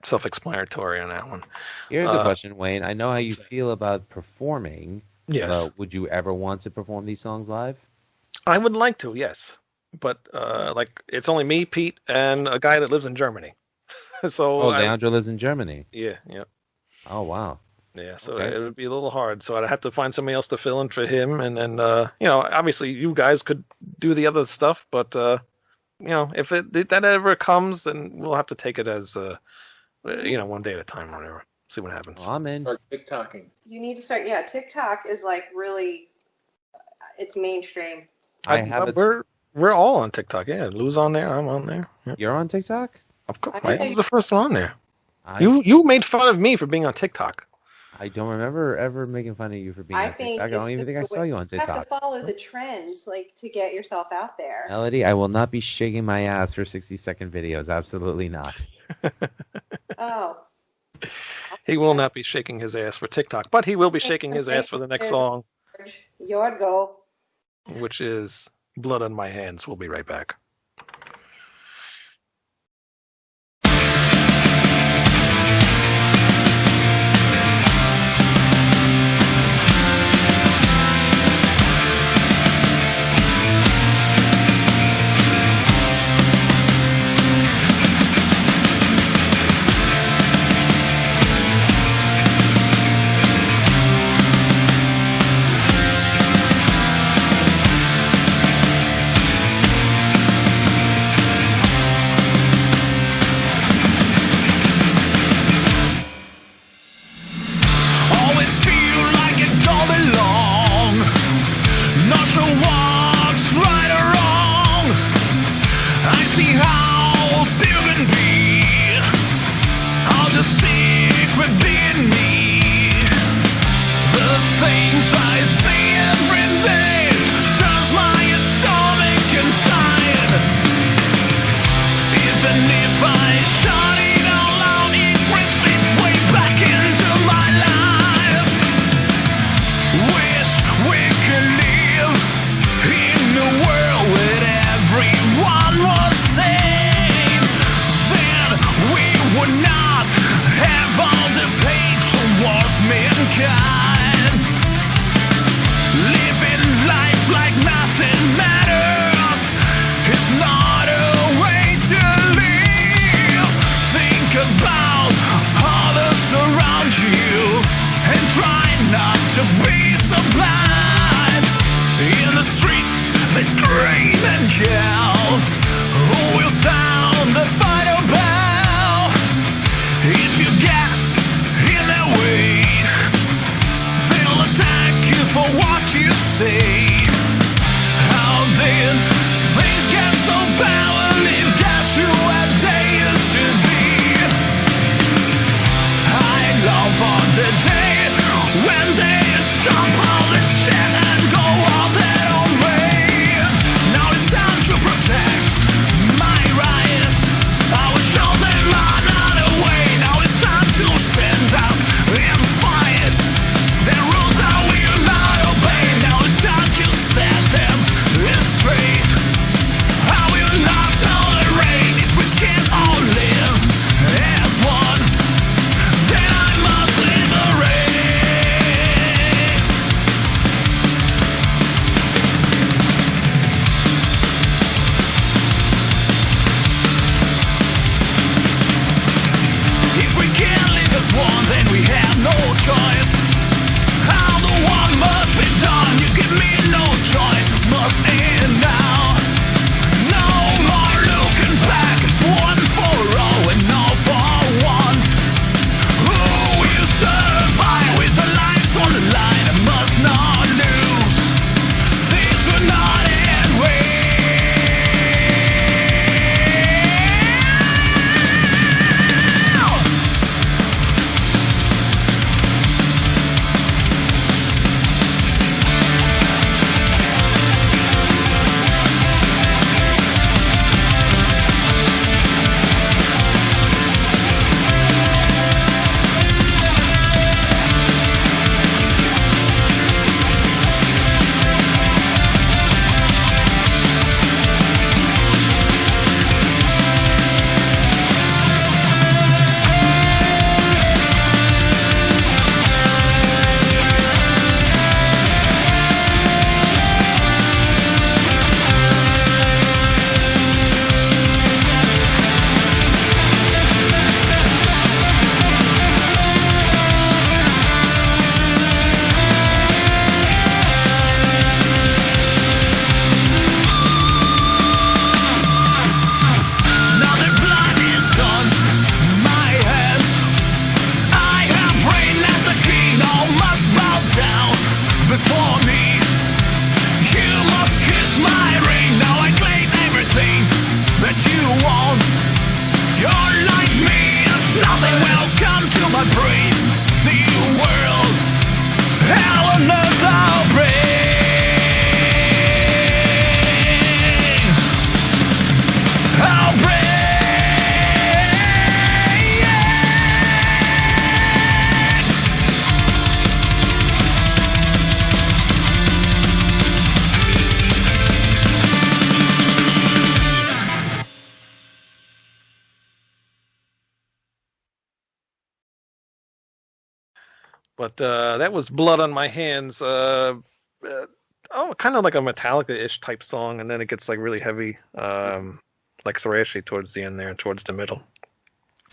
self-explanatory on that one. Here's a question, Wayne. I know how you feel about performing. Yes. Would you ever want to perform these songs live? I would like to, yes. But it's only me, Pete, and a guy that lives in Germany. So Leandro lives in Germany. Yeah. Oh, wow. Yeah, so it would be a little hard. So I'd have to find somebody else to fill in for him, and then obviously you guys could do the other stuff, but if that ever comes, then we'll have to take it as one day at a time, or whatever. See what happens. Well, I'm in. Start TikToking. You need to start. Yeah, TikTok is like really, it's mainstream. We're all on TikTok. Yeah, Lou's on there. I'm on there. Yep. You're on TikTok? Of course. I was the first one on there. You made fun of me for being on TikTok. I don't remember ever making fun of you for being on TikTok. I don't even think I saw you on TikTok. You have to follow the trends, to get yourself out there. Melody, I will not be shaking my ass for 60-second videos. Absolutely not. Oh. He will not be shaking his ass for TikTok, but he will be shaking his ass for the next song. Your go. Which is Blood on My Hands. We'll be right back. But that was Blood on My Hands. Kind of like a Metallica-ish type song, and then it gets like really heavy, like thrashy towards the end there, towards the middle.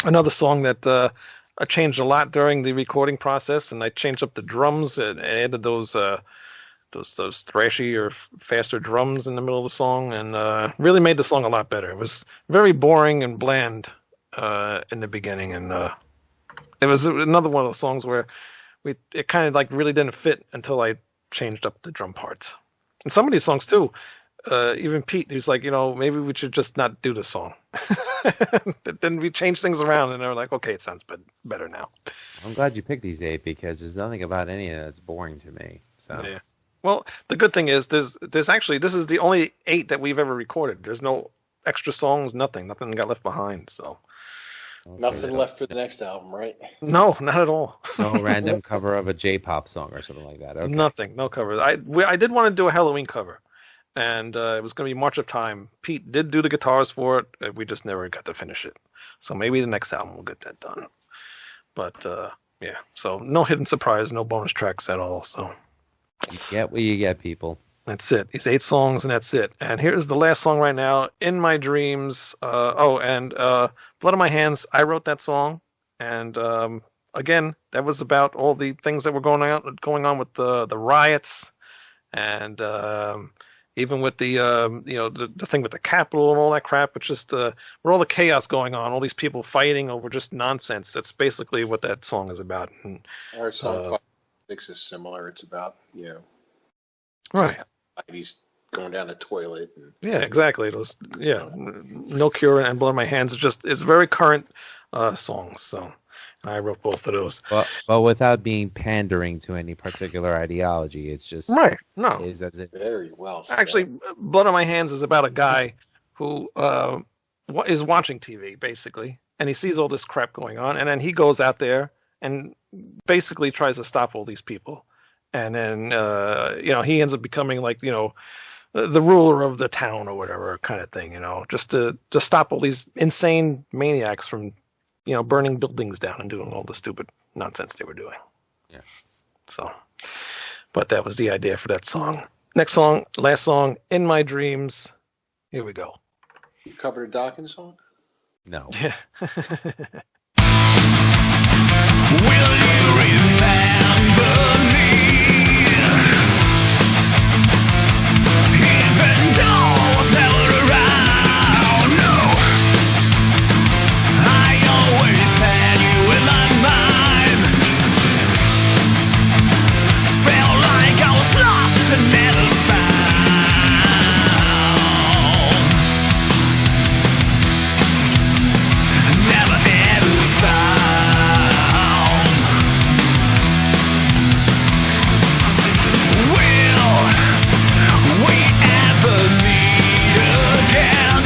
Another song that I changed a lot during the recording process, and I changed up the drums and added those thrashy or faster drums in the middle of the song, and really made the song a lot better. It was very boring and bland in the beginning, and it was another one of those songs where it kind of like really didn't fit until I changed up the drum parts. And some of these songs too, even Pete, who's like, maybe we should just not do the song. Then we changed things around, and they were like, okay, it sounds better now. I'm glad you picked these 8 because there's nothing about any of that's boring to me. So yeah. Well, the good thing is there's actually, this is the only 8 that we've ever recorded. There's no extra songs, nothing got left behind. So nothing left for the next album, right? No, not at all. No random cover of a J-pop song or something like that. Okay. Nothing, no cover. I did want to do a Halloween cover, and it was going to be March of Time. Pete did do the guitars for it. We just never got to finish it. So maybe the next album we'll get that done. But yeah, so no hidden surprise, no bonus tracks at all. So you get what you get, people. That's it. These 8 songs, and that's it. And here's the last song right now, In My Dreams. And Blood on My Hands, I wrote that song. And again, that was about all the things that were going on with the riots, and even with the the thing with the Capitol and all that crap. It's just where all the chaos going on, all these people fighting over just nonsense. That's basically what that song is about. And our song 5 6 is similar. It's about right. He's going down the toilet. Yeah, exactly. Those, No Cure and Blood on My Hands. It's very current songs. So I wrote both of those. But without being pandering to any particular ideology, it's just right. No, is as it very well said. Actually, Blood on My Hands is about a guy who is watching TV basically, and he sees all this crap going on, and then he goes out there and basically tries to stop all these people. And then, he ends up becoming like, the ruler of the town or whatever kind of thing, just to stop all these insane maniacs from, burning buildings down and doing all the stupid nonsense they were doing. Yeah. So, but that was the idea for that song. Next song, last song, In My Dreams. Here we go. You covered a Dawkins song? No. Yeah. Will you remember me? Even though I was never around, no, I always had you in my mind. Felt like I was lost and never found. Never ever found. Will we ever meet again?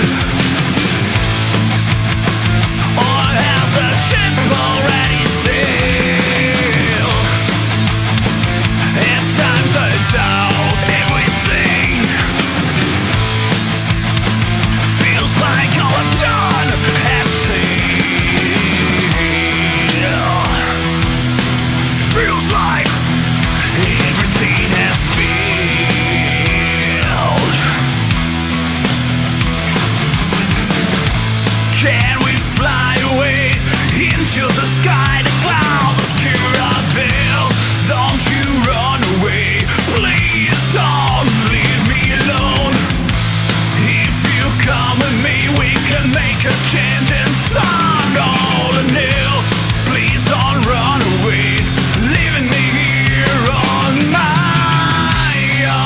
Or has the ship already sailed? At times I doubt everything. Feels like all I've done has failed. Feels like everything has failed. Can we fly away into the sky? The clouds obscure our veil. Don't you run away, please don't leave me alone. If you come with me, we can make a change and start all anew. Please don't run away, leaving me here on my own.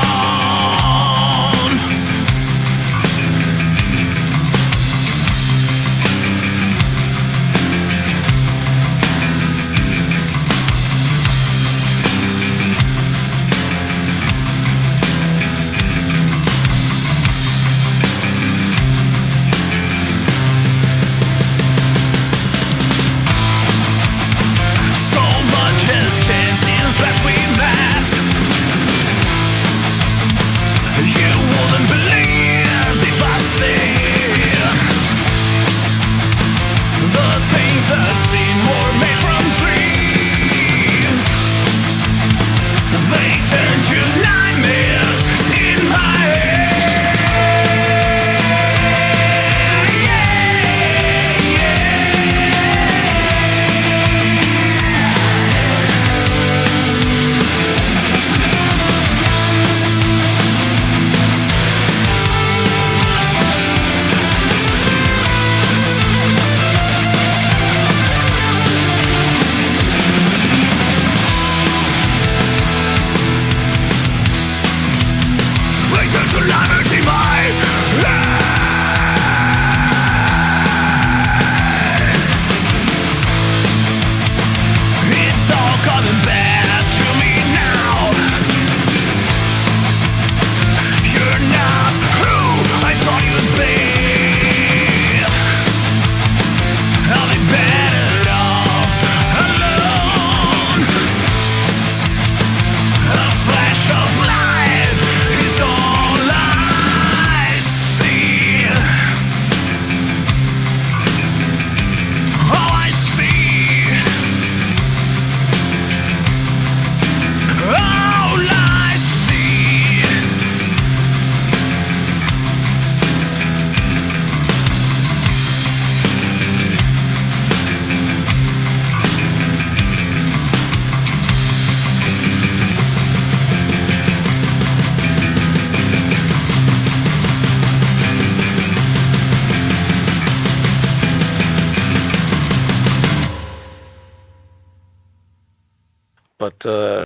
But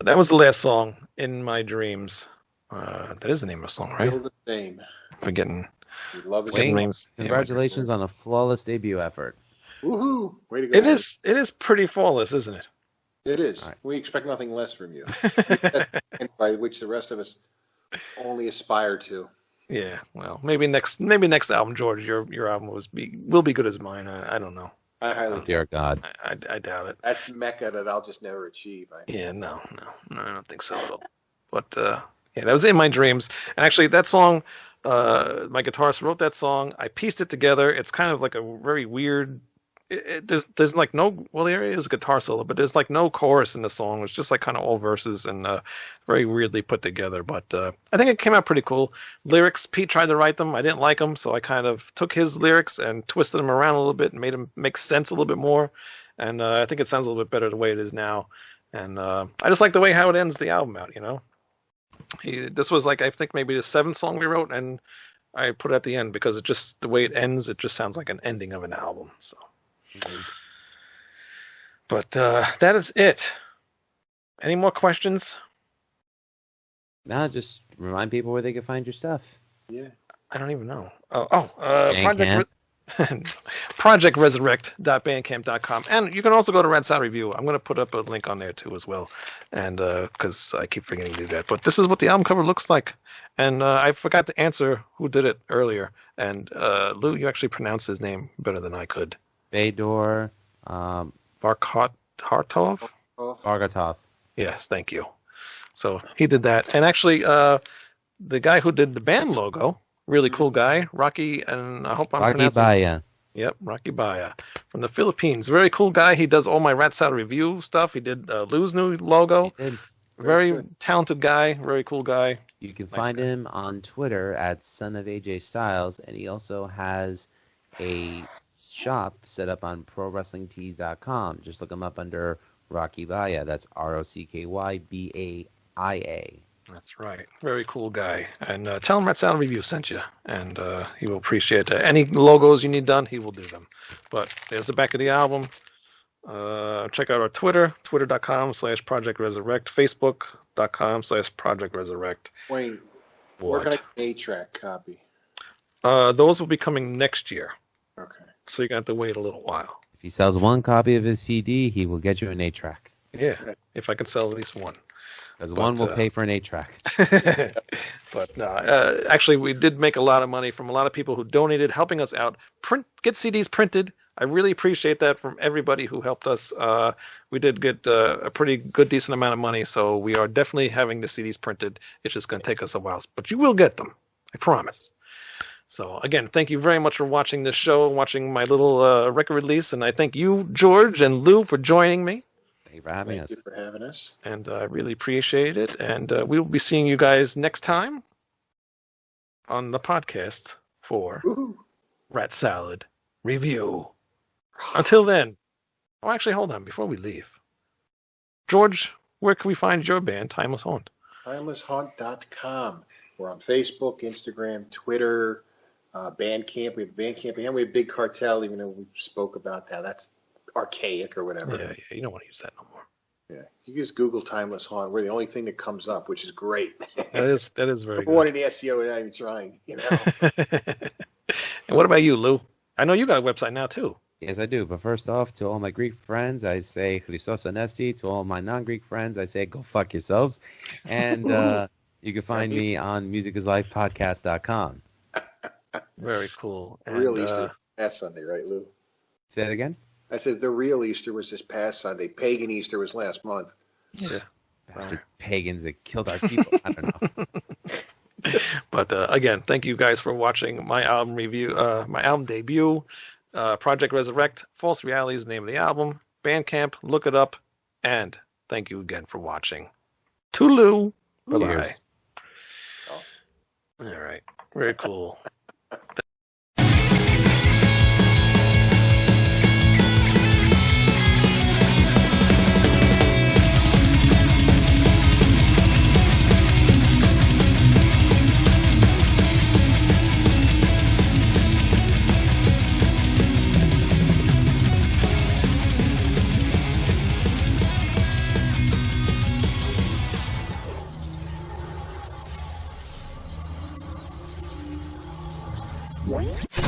that was the last song, In My Dreams. That is the name of the song, right? Still the same. Forgetting. We love his names. Congratulations on a flawless debut effort. Woohoo! Way to go. It is pretty flawless, isn't it? It is. Right. We expect nothing less from you. By which the rest of us only aspire to. Yeah, well, maybe next album, George, your album will be good as mine. I don't know. I highly dear God. I doubt it. That's Mecca that I'll just never achieve. Yeah, no, I don't think so at all. But yeah, that was In My Dreams. And actually, that song, my guitarist wrote that song. I pieced it together. It's kind of like a very weird. There's like no, well, there is a guitar solo, but there's like no chorus in the song. It's just like kind of all verses and very weirdly put together. But I think it came out pretty cool. Lyrics, Pete tried to write them. I didn't like them, so I kind of took his lyrics and twisted them around a little bit and made them make sense a little bit more. And I think it sounds a little bit better the way it is now. And I just like the way how it ends the album out, you know. This was like, I think maybe the 7th song we wrote, and I put it at the end because it just, the way it ends, it just sounds like an ending of an album. So. But that is it. Any more questions? No, just remind people where they can find your stuff. Yeah. I don't even know. projectresurrect.bandcamp.com. And you can also go to Red Sound Review. I'm going to put up a link on there too as well. And because I keep forgetting to do that. But this is what the album cover looks like. And I forgot to answer who did it earlier. And Lou, you actually pronounced his name better than I could. Fedor Bargatov. Yes, thank you. So he did that. And actually, the guy who did the band logo, really cool guy, Rocky, and I hope I'm pronouncing Baya. Yep, Rocky Baya from the Philippines. Very cool guy. He does all my Rat Salad Review stuff. He did Lou's new logo. Very talented guy, very cool guy. You can find him on Twitter at Son of AJ Styles, and he also has a shop set up on ProWrestlingTees.com. Just look him up under Rocky Baya. That's ROCKYBAIA. That's right. Very cool guy. And tell him Red Sound Review sent you, and he will appreciate it. Any logos you need done, he will do them. But there's the back of the album. Check out our Twitter, twitter.com/Project Resurrect, facebook.com/Project Resurrect. Wayne, where can I get an 8-track copy? Those will be coming next year. Okay. So you're going to have to wait a little while. If he sells one copy of his CD, he will get you an 8-track. Yeah, if I can sell at least one. Because one will pay for an 8-track. But no, actually, we did make a lot of money from a lot of people who donated, helping us out. Get CDs printed. I really appreciate that from everybody who helped us. We did get a pretty good, decent amount of money, so we are definitely having the CDs printed. It's just going to take us a while, but you will get them. I promise. So, again, thank you very much for watching this show, watching my little record release, and I thank you, George and Lou, for joining me. Thank you for having us. Thank you for having us. And I really appreciate it. And we will be seeing you guys next time on the podcast for Rat Salad Review. Until then. Oh, actually, hold on. Before we leave. George, where can we find your band, Timeless Haunt? TimelessHaunt.com. We're on Facebook, Instagram, Twitter, Bandcamp. We have Bandcamp. And we have Big Cartel, even though we spoke about that. That's archaic or whatever. Yeah, you don't want to use that no more. Yeah, you just Google Timeless Haunt. We're the only thing that comes up, which is great. That is very good. One in the SEO without even trying, you know. And what about you, Lou? I know you got a website now, too. Yes, I do. But first off, to all my Greek friends, I say Christos Anesti. To all my non-Greek friends, I say go fuck yourselves. And you can find me on musicislifepodcast.com. Very cool. And, real Easter past Sunday, right, Lou? Say that again? I said the real Easter was this past Sunday. Pagan Easter was last month. Yeah. Bastard pagans that killed our people. I don't know. But again, thank you guys for watching my album review, my album debut. Project Resurrect, False Reality is the name of the album. Bandcamp, look it up. And thank you again for watching. Toodaloo. Bye-bye. All right. Very cool. What?